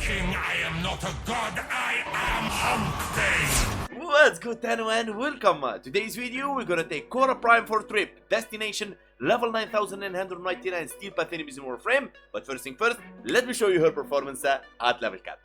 king, I am not a god, I am Humpday! What's good, and welcome. Today's video, we're gonna take Khora Prime for trip. Destination, level 9999 steel path enemies in Warframe. But first thing first, let me show you her performance at level cap.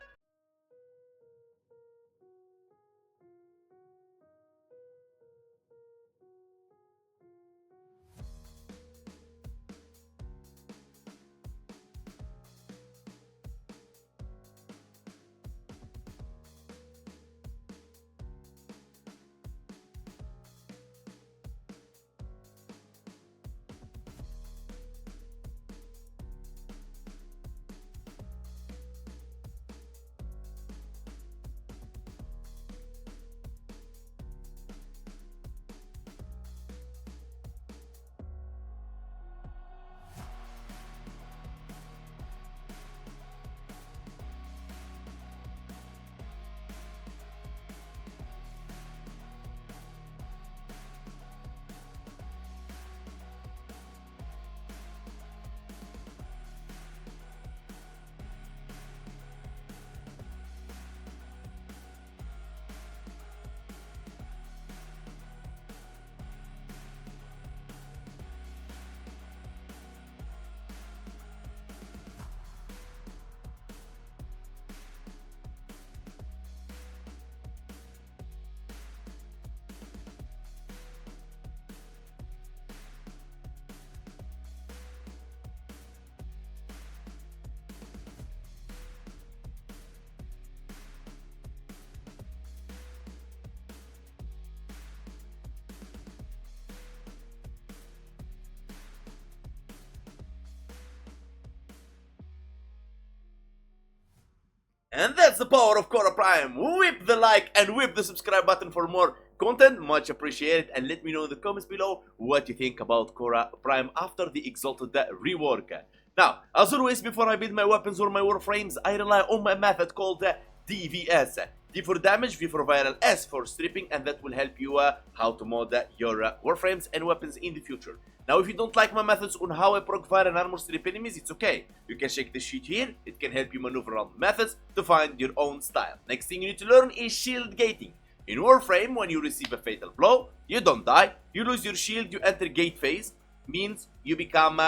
And that's the power of Khora Prime. Whip the like and whip the subscribe button for more content. Much appreciated. And let me know in the comments below what you think about Khora Prime after the Exalted Rework. Now, as always, before I build my weapons or my warframes, I rely on my method called DVS. D for damage, V for viral, S for stripping, and that will help you how to mod your warframes and weapons in the future. Now, if you don't like my methods on how I proc fire and armor strip enemies, it's okay. You can check this sheet here. It can help you maneuver around methods to find your own style. Next thing you need to learn is shield gating. In Warframe, when you receive a fatal blow, you don't die. You lose your shield, you enter gate phase. Means you become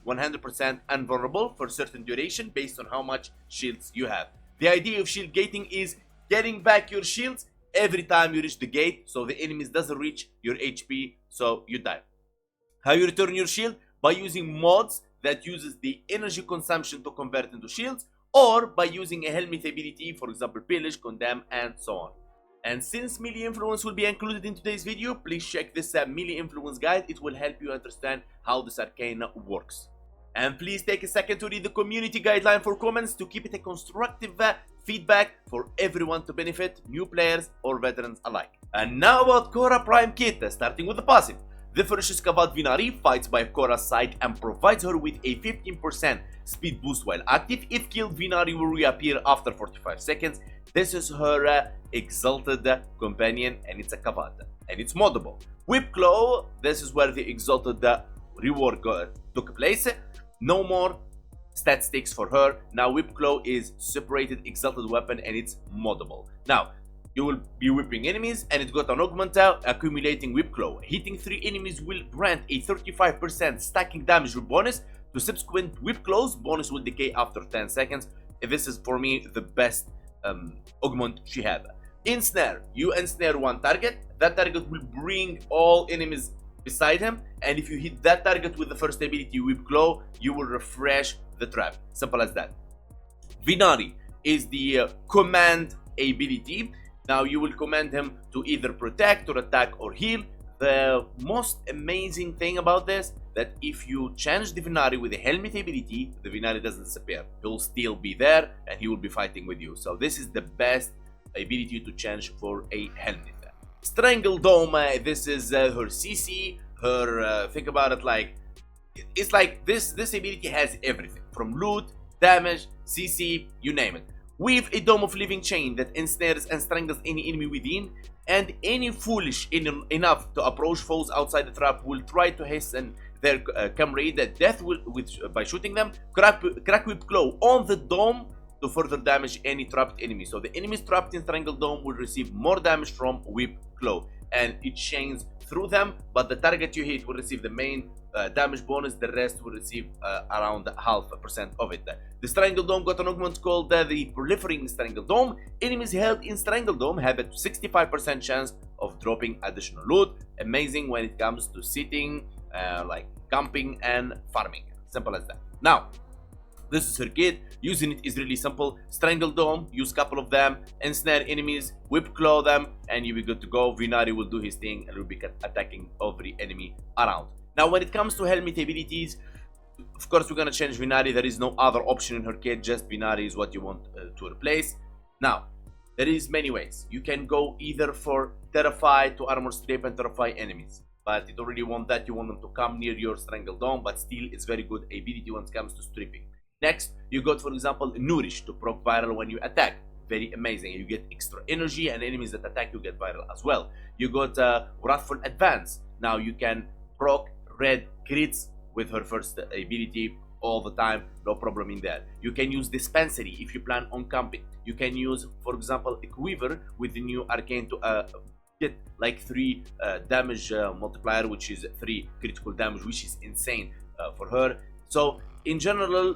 100% invulnerable for a certain duration based on how much shields you have. The idea of shield gating is getting back your shields every time you reach the gate, so the enemies doesn't reach your HP, so you die. How you return your shield? By using mods that uses the energy consumption to convert into shields, or by using a helmet ability, for example Pillage, Condemn, and so on. And since melee influence will be included in today's video, please check this melee influence guide. It will help you understand how this arcane works. And please take a second to read the community guideline for comments to keep it a constructive feedback for everyone to benefit, new players or veterans alike. And now about Khora Prime Kit, starting with the passive. The ferocious Kavad Vinari fights by Khora's side and provides her with a 15% speed boost while active. If killed, Vinari will reappear after 45 seconds. This is her Exalted companion, and it's a Kavad, and it's moddable. Whip Claw, this is where the Exalted Rework took place. No more stat sticks for her. Now Whip Claw is separated Exalted Weapon, and it's moddable. Now, you will be whipping enemies, and it got an augment accumulating Whip Claw. Hitting 3 enemies will grant a 35% stacking damage bonus to subsequent Whip Claws. Bonus will decay after 10 seconds. This is for me the best augment she had. Ensnare. You ensnare one target. That target will bring all enemies beside him, and if you hit that target with the first ability Whip Claw, you will refresh the trap. Simple as that. Vinari is the command ability. Now you will command him to either protect or attack or heal. The most amazing thing about this, that if you change the Vinari with a helmet ability, the Vinari doesn't disappear. He'll still be there and he will be fighting with you. So this is the best ability to change for a helmet. Strangle Dome, this is her CC, her, think about it like, it's like this ability has everything, from loot, damage, CC, you name it. Weave a dome of living chain that ensnares and strangles any enemy within, and any foolish enough to approach foes outside the trap will try to hasten their comrade death by shooting them. Crack Whip Claw on the dome to further damage any trapped enemy. So the enemies trapped in Strangle Dome will receive more damage from Whip Claw, and it chains through them, but the target you hit will receive the main damage bonus. The rest will receive around 0.5% of it. The Strangle Dome got an augment called the Proliferating Strangle Dome. Enemies held in Strangle Dome have a 65% chance of dropping additional loot. Amazing when it comes to sitting, like camping and farming. Simple as that. Now, this is her kit. Using it is really simple. Strangle Dome, use a couple of them, ensnare enemies, Whip Claw them, and you'll be good to go. Vinari will do his thing and will be attacking every enemy around. Now, when it comes to helmet abilities, of course, we're gonna change Vinari. There is no other option in her kit. Just Vinari is what you want to replace. Now, there is many ways. You can go either for Terrify to Armor Strip and Terrify enemies. But you don't really want that. You want them to come near your Strangle Dome, but still, it's very good ability when it comes to stripping. Next, you got, for example, Nourish to proc viral when you attack. Very amazing. You get extra energy, and enemies that attack you get viral as well. You got Wrathful Advance. Now you can proc red crits with her first ability all the time, no problem in there. You can use Dispensary if you plan on camping. You can use, for example, a Quiver with the new Arcane to get like 3 damage multiplier, which is 3 critical damage, which is insane for her. So in general,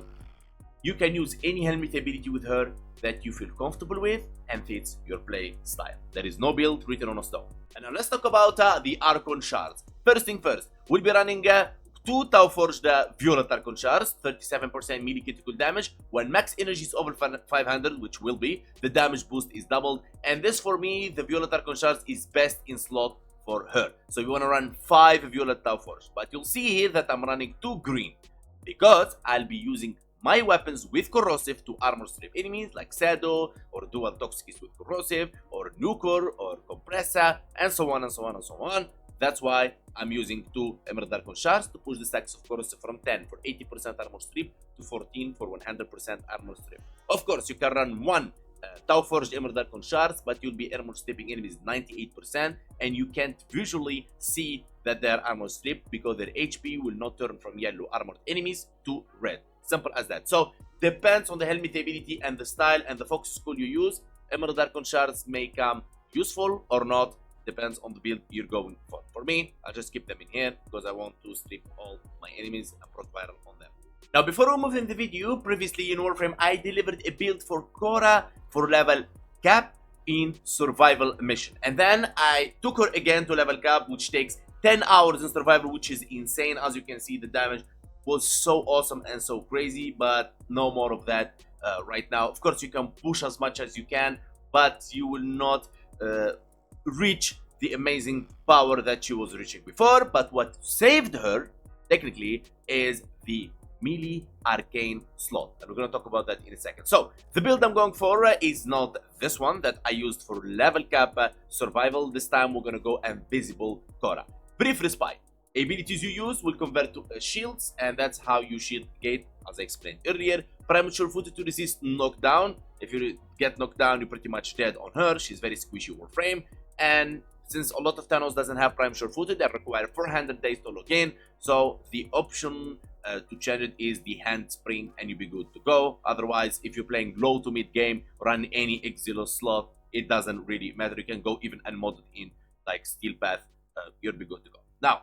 you can use any helmet ability with her that you feel comfortable with and fits your play style. There is no build written on a stone. And now let's talk about the Archon Shards. First thing first, we'll be running 2 Tau Forged Violet Archon Shards, 37% melee critical damage. When max energy is over 500, which will be, the damage boost is doubled. And this, for me, the Violet Archon Shards is best in slot for her. So you want to run 5 Violet Tau Forged. But you'll see here that I'm running 2 green, because I'll be using my weapons with corrosive to armor strip enemies like Sado or dual toxicus with corrosive or Nucor or Compressa, and so on and so on and so on. That's why I'm using 2 Emerald Archon Shards to push the stacks of corrosive from 10 for 80% armor strip to 14 for 100% armor strip. Of course, you can run 1 Tau Forged Emerald Archon Shards, but you'll be armor stripping enemies 98%, and you can't visually see that they're armor stripped because their HP will not turn from yellow armored enemies to red. Simple as that. So depends on the helmet ability and the style and the focus school you use. Emerald Archon Shards may come useful or not. Depends on the build you're going for. For me, I'll just keep them in here because I want to strip all my enemies and proc viral on them. Now, before we move in the video, previously in Warframe, I delivered a build for Khora for level cap in survival mission. And then I took her again to level cap, which takes 10 hours in survival, which is insane. As you can see, the damage was so awesome and so crazy, but no more of that right now. Of course, you can push as much as you can, but you will not reach the amazing power that she was reaching before. But what saved her, technically, is the melee arcane slot, and we're going to talk about that in a second. So the build I'm going for is not this one that I used for level cap survival. This time we're going to go invisible Khora. Brief respite. Abilities you use will convert to shields, and that's how you shield gate, as I explained earlier. Premature footed to resist knockdown. If you get knocked down, you're pretty much dead on her. She's very squishy Warframe, and since a lot of Thanos doesn't have premature footed, they require 400 days to log in. So the option to change it is the hand spring, and you'll be good to go. Otherwise, if you're playing low to mid game, run any Exilus slot. It doesn't really matter. You can go even unmodded in like Steel Path. You'll be good to go. Now,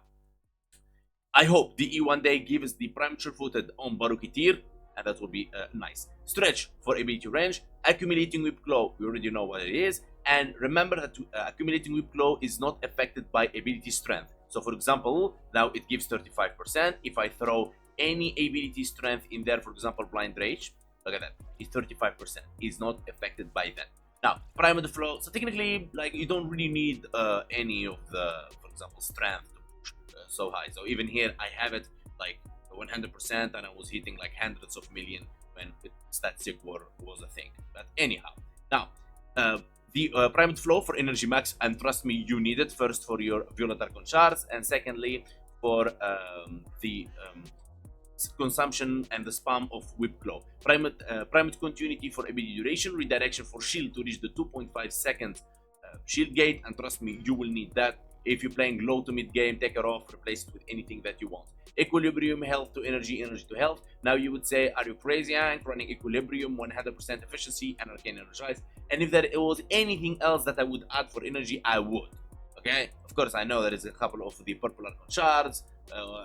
I hope the E1 day gives the premature footed on Barukitir, and that will be nice. Stretch for ability range. Accumulating Whip Claw, we already know what it is. And remember that accumulating Whip Claw is not affected by ability strength. So for example, now it gives 35%. If I throw any ability strength in there, for example, Blind Rage, look at that, it's 35%. It's not affected by that. Now, Primal Flow, so technically, like, you don't really need any of the, for example, strength to push so high. So even here, I have it like 100%, and I was hitting like hundreds of million when Static War was a thing. But anyhow, now, the Primal Flow for Energy Max, and trust me, you need it first for your Violet Archon Shards, and secondly, for the consumption and the spam of Whip Claw. Primate Continuity for ability duration, redirection for shield to reach the 2.5 seconds shield gate, and trust me, you will need that. If you're playing low to mid game, take it off, replace it with anything that you want. Equilibrium, health to energy, energy to health. Now you would say, are you crazy, Hank, running equilibrium, 100% efficiency, and arcane energize? And if there was anything else that I would add for energy, I would. Okay, of course I know there is a couple of the purple archon shards,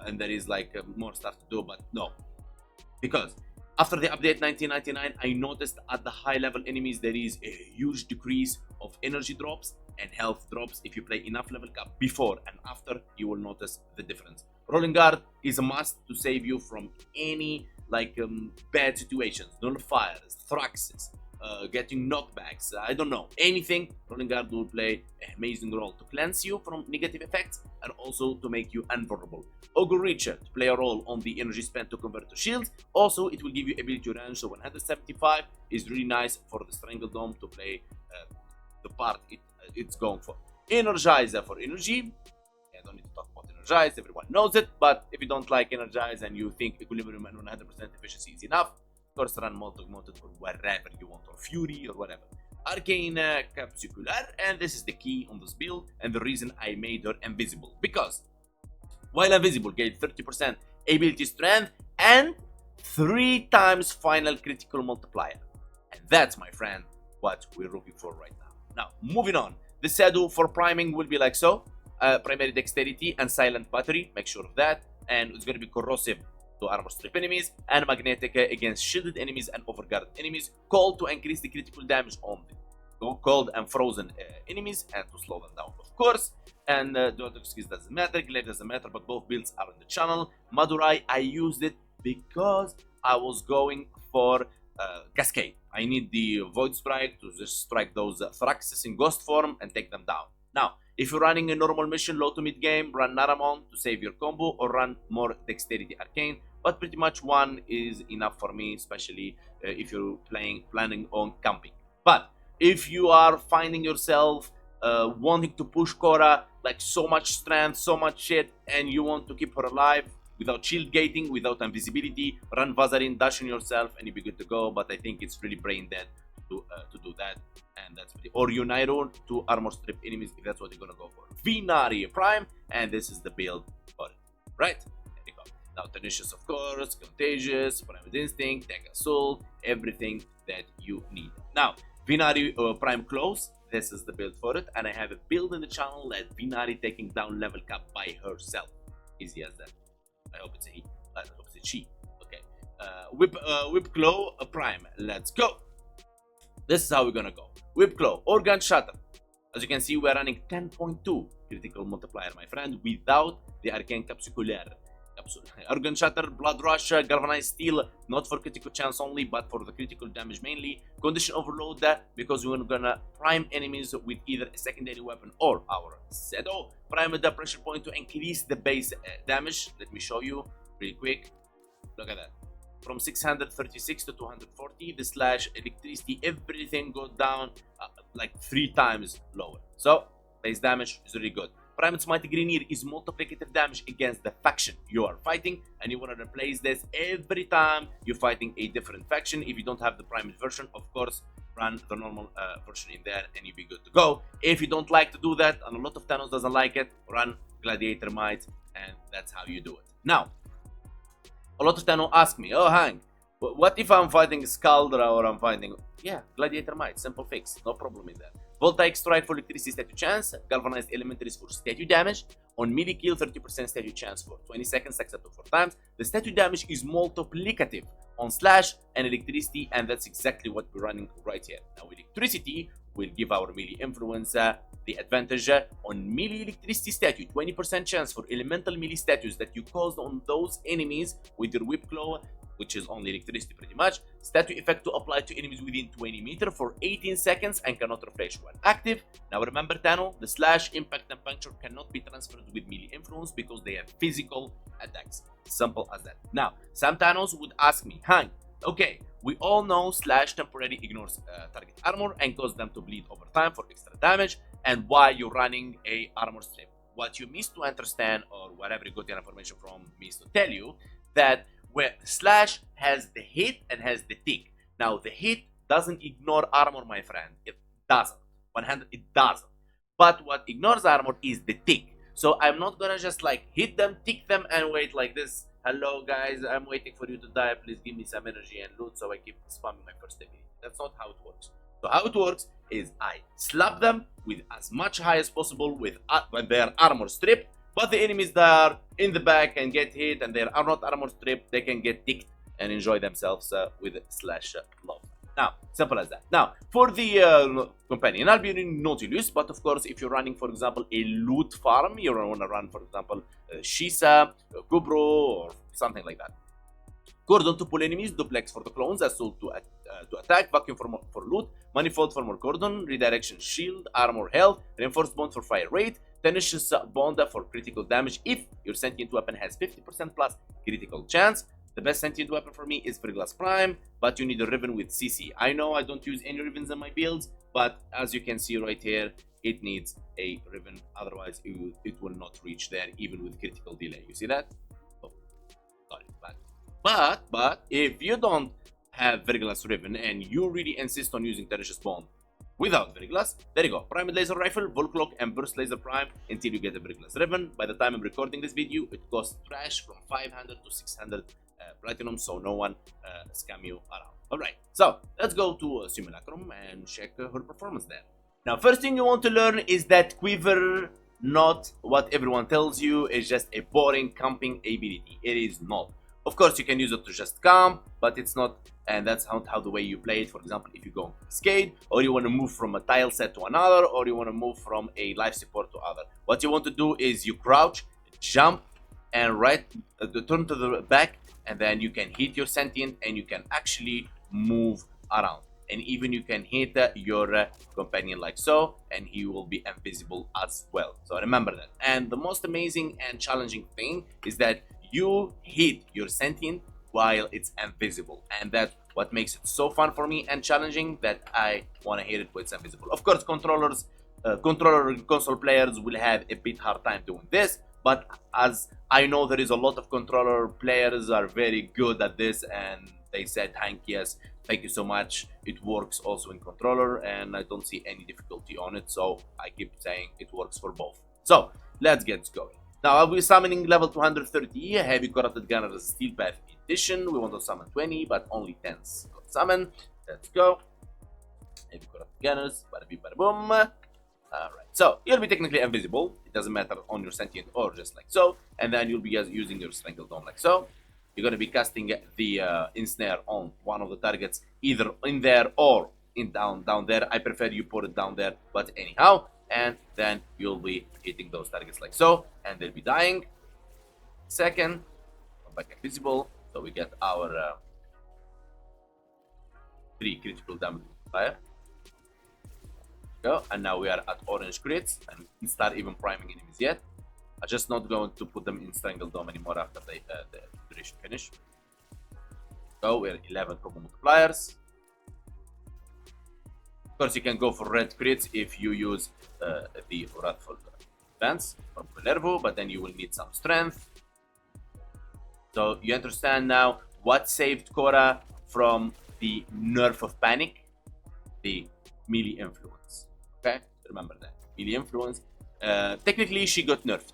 and there is like more stuff to do, but no, because after the update 1999, I noticed at the high level enemies there is a huge decrease of energy drops and health drops. If you play enough level cap before and after, you will notice the difference. Rolling guard is a must to save you from any like bad situations, nullifiers, thraxes, getting knockbacks, I don't know, anything. Rolling guard will play an amazing role to cleanse you from negative effects and also to make you invulnerable. Ogre Reacher to play a role on the energy spent to convert to shield. Also, it will give you ability range, so 175 is really nice for the Strangle Dome to play the part it's going for. Energizer for energy. I don't need to talk about Energize, everyone knows it, but if you don't like Energize and you think Equilibrium and 100% efficiency is enough, of course run multi-moted or wherever you want, or Fury or whatever. Arcane Capsucular, and this is the key on this build and the reason I made her invisible, because while invisible gain 30% ability strength and 3 times final critical multiplier, and that's, my friend, what we're looking for right now. Now moving on, the shadow for priming will be like so. Primary dexterity and silent battery, make sure of that, and it's going to be corrosive to armor strip enemies and magnetic against shielded enemies and overguarded enemies. Cold to increase the critical damage on the cold and frozen enemies and to slow them down, of course. And Dual skills doesn't matter, glaive doesn't matter, but both builds are in the channel. Madurai, I used it because I was going for Cascade. I need the Void Strike to just strike those Thraxes in ghost form and take them down. Now, if you're running a normal mission, low to mid game, run Naramon to save your combo or run more Dexterity Arcane, but pretty much one is enough for me, especially if you're planning on camping. But if you are finding yourself wanting to push Khora, like so much strength, so much shit, and you want to keep her alive without shield gating, without invisibility, run Vazarin, dash on yourself, and you'll be good to go. But I think it's really brain dead to do that, and that's pretty. Or Uniron to armor strip enemies if that's what you're gonna go for. Venari Prime, and this is the build for it, right? There you go. Now Tenacious, of course, Contagious, Prime Instinct, Tech Assault, everything that you need. Now Venari Prime Close, this is the build for it, and I have a build in the channel that Venari taking down level cap by herself. Easy as that. I hope it's a he. I hope it's a she. Okay. Whip Claw Prime. Let's go. This is how we're gonna go. Whip Claw, Organ Shatter. As you can see, we're running 10.2 critical multiplier, my friend, without the Arcane Capsucular. Organ Shatter, Blood Rush, Galvanized Steel, not for critical chance only, but for the critical damage mainly. Condition Overload, because we're gonna prime enemies with either a secondary weapon or our Shadow. Prime the pressure point to increase the base damage. Let me show you really quick. Look at that. From 636 to 240, the slash electricity, everything goes down like 3 times lower. So base damage is really good. Primate's Mighty Greeneer is multiplicative damage against the faction you are fighting, and you want to replace this every time you're fighting a different faction. If you don't have the Primate version, of course, run the normal version in there and you'll be good to go. If you don't like to do that, and a lot of Thanos doesn't like it, run Gladiator Might, and that's how you do it. Now, a lot of Thanos ask me, oh Hank, what if I'm fighting Scaldra or I'm fighting... Yeah, Gladiator Might, simple fix, no problem in that. Voltaic Strike for electricity statue chance, Galvanized Elementaries for statue damage, on melee kill 30% statue chance for 20 seconds, stacks up to 4 times. The statue damage is multiplicative on slash and electricity, and that's exactly what we're running right here. Now electricity will give our melee influence the advantage on melee electricity statue, 20% chance for elemental melee statues that you caused on those enemies with your Whip Claw, which is only electricity pretty much. Statue effect to apply to enemies within 20 meters for 18 seconds and cannot refresh when active. Now remember, Tano, the slash, impact, and puncture cannot be transferred with melee influence because they have physical attacks. Simple as that. Now, some Thanos would ask me, Hank, okay, we all know slash temporarily ignores target armor and causes them to bleed over time for extra damage, and why you're running a armor strip. What you missed to understand, or whatever you got your information from, missed to tell you, that where slash has the hit and has the tick. Now the hit doesn't ignore armor, my friend. It doesn't. 100, it doesn't. But what ignores armor is the tick. So I'm not gonna just like hit them, tick them, and wait like this. Hello guys, I'm waiting for you to die. Please give me some energy and loot so I keep spamming my first ability. That's not how it works. So how it works is I slap them with as much high as possible with when their armor stripped, but the enemies that are in the back and get hit and they are not armor stripped, they can get ticked and enjoy themselves with slash love. Now, simple as that. Now, for the companion, I'll be using Nautilus, but of course, if you're running, for example, a loot farm, you want to run, for example, Shisa, Kubro, or something like that. Cordon to pull enemies, Duplex for the clones, Assault to attack, Vacuum for loot, Manifold for more Cordon, Redirection Shield, Armor Health, Reinforced Bond for fire rate, Tenacious Bond for critical damage if your sentient weapon has 50% plus critical chance. The best sentient weapon for me is Verglass Prime, but you need a Riven with CC. I know I don't use any Rivens in my builds, but as you can see right here, it needs a Riven, otherwise it will not reach there even with critical delay. You see that? Oh, sorry, but if you don't have Verglass Riven and you really insist on using Tenacious Bond without Verglass, there you go. Primed Laser Rifle, Volclock, and Burst Laser Prime until you get a Verglass Riven. By the time I'm recording this video, it costs trash from 500 to 600 platinum, so no one scam you around. Alright, so let's go to Simulacrum and check her performance there. Now, first thing you want to learn is that Quiver, not what everyone tells you, is just a boring camping ability. It is not. Of course, you can use it to just camp, but it's not, and that's how the way you play it. For example, if you go Cascade, or you want to move from a tile set to another, or you want to move from a life support to other. What you want to do is you crouch, jump, and turn to the back, and then you can hit your sentient, and you can actually move around. And even you can hit your companion like so, and he will be invisible as well. So remember that. And the most amazing and challenging thing is that you hit your sentient while it's invisible, and that's what makes it so fun for me and challenging, that I want to hit it when it's invisible. Of course, controller and console players will have a bit hard time doing this, but as I know there is a lot of controller players are very good at this, and they said, Hank, yes, thank you so much, it works also in controller, and I don't see any difficulty on it, so I keep saying it works for both. So let's get going. Now I'll be summoning level 230 Heavy Corrupted Gunners Steel Path Edition. We want to summon 20, but only 10 got summoned. Let's go. Heavy Corrupted Gunners, bada beep, bada boom. Alright, so you'll be technically invisible. It doesn't matter on your sentient or just like so. And then you'll be using your Strangled Dome like so. You're going to be casting the Ensnare on one of the targets, either in there or down there. I prefer you put it down there, but anyhow. And then you'll be hitting those targets like so, and they'll be dying. Second, come back invisible, so we get our 3 critical damage fire. Go, and now we are at orange crits, and we can start even priming enemies yet. I'm just not going to put them in Strangled Dome anymore after the duration finish. Go, we're 11 combo multipliers. Of course, you can go for red crits if you use the Wrathful Advance from Prelervo, but then you will need some strength. So you understand now what saved Khora from the nerf of Panic? The melee influence. Okay? Remember that. Melee influence. Technically, she got nerfed,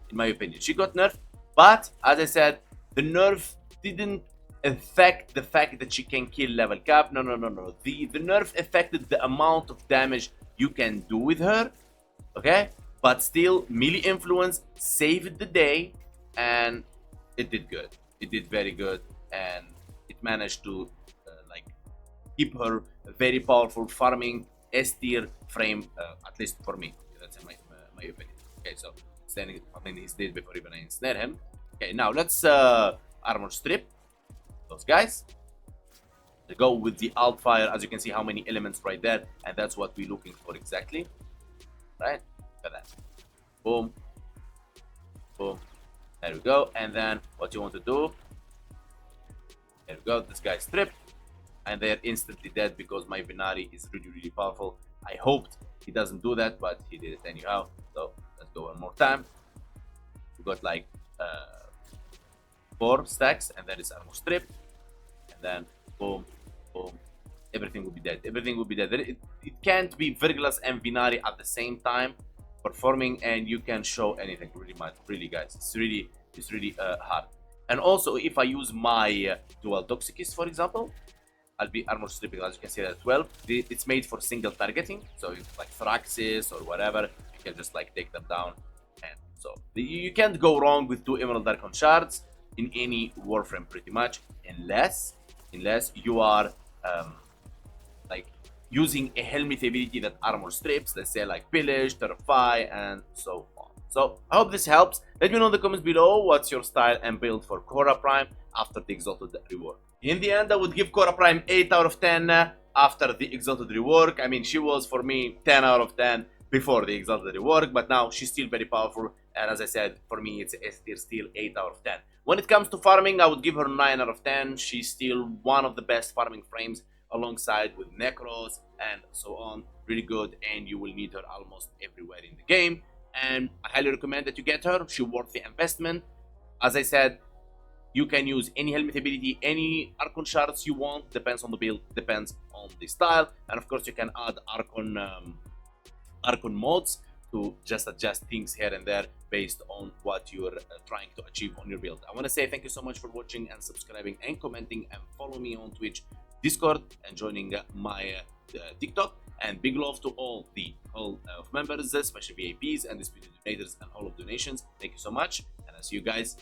in my opinion. She got nerfed, but as I said, the nerf didn't affect the fact that she can kill level cap. No. The nerf affected the amount of damage you can do with her, okay? But still, melee influence saved the day, and it did good. It did very good, and it managed to like keep her very powerful farming S tier frame, at least for me. That's in my opinion. Okay, so standing, I mean, he's dead before even I ensnare him. Okay, now let's armor strip those guys. They go with the alt fire, as you can see how many elements right there, and that's what we're looking for exactly. Right? Look at that. Boom. Boom. There we go. And then what you want to do, there we go, this guy's stripped, and they're instantly dead because my Venari is really powerful. I hoped he doesn't do that, but he did it anyhow. So let's go one more time. We got like 4 stacks, and then it's armor strip, and then boom, boom, everything will be dead. Everything will be dead. It can't be Verglas and Venari at the same time, performing, and you can show anything really much, really, guys. It's really hard. And also, if I use my dual toxicist, for example, I'll be armor stripping, as you can see at 12. It's made for single targeting, so if like Thraxis or whatever, you can just like take them down. And so you can't go wrong with 2 Emerald Archon shards in any Warframe pretty much, unless you are like using a helmet ability that armor strips, let's say like Pillage, Terrify, and so on. So I hope this helps. Let me know in the comments below what's your style and build for Khora Prime after the Exalted Rework. In the end, I would give Khora Prime 8 out of 10 after the Exalted Rework. I mean, she was for me 10 out of 10 before the Exalted Rework, but now she's still very powerful, and as I said, for me it's still 8 out of 10. When it comes to farming, I would give her 9 out of 10. She's still one of the best farming frames alongside with Necros and so on. Really good, and you will need her almost everywhere in the game, and I highly recommend that you get her. She's worth the investment. As I said, you can use any helmet ability, any Archon shards you want, depends on the build, depends on the style, and of course you can add Archon mods to just adjust things here and there based on what you're trying to achieve on your build. I want to say thank you so much for watching and subscribing and commenting, and follow me on Twitch, Discord, and joining my TikTok. And big love to all the members, especially VIPs and disputed donators and all of donations. Thank you so much, and I'll see you guys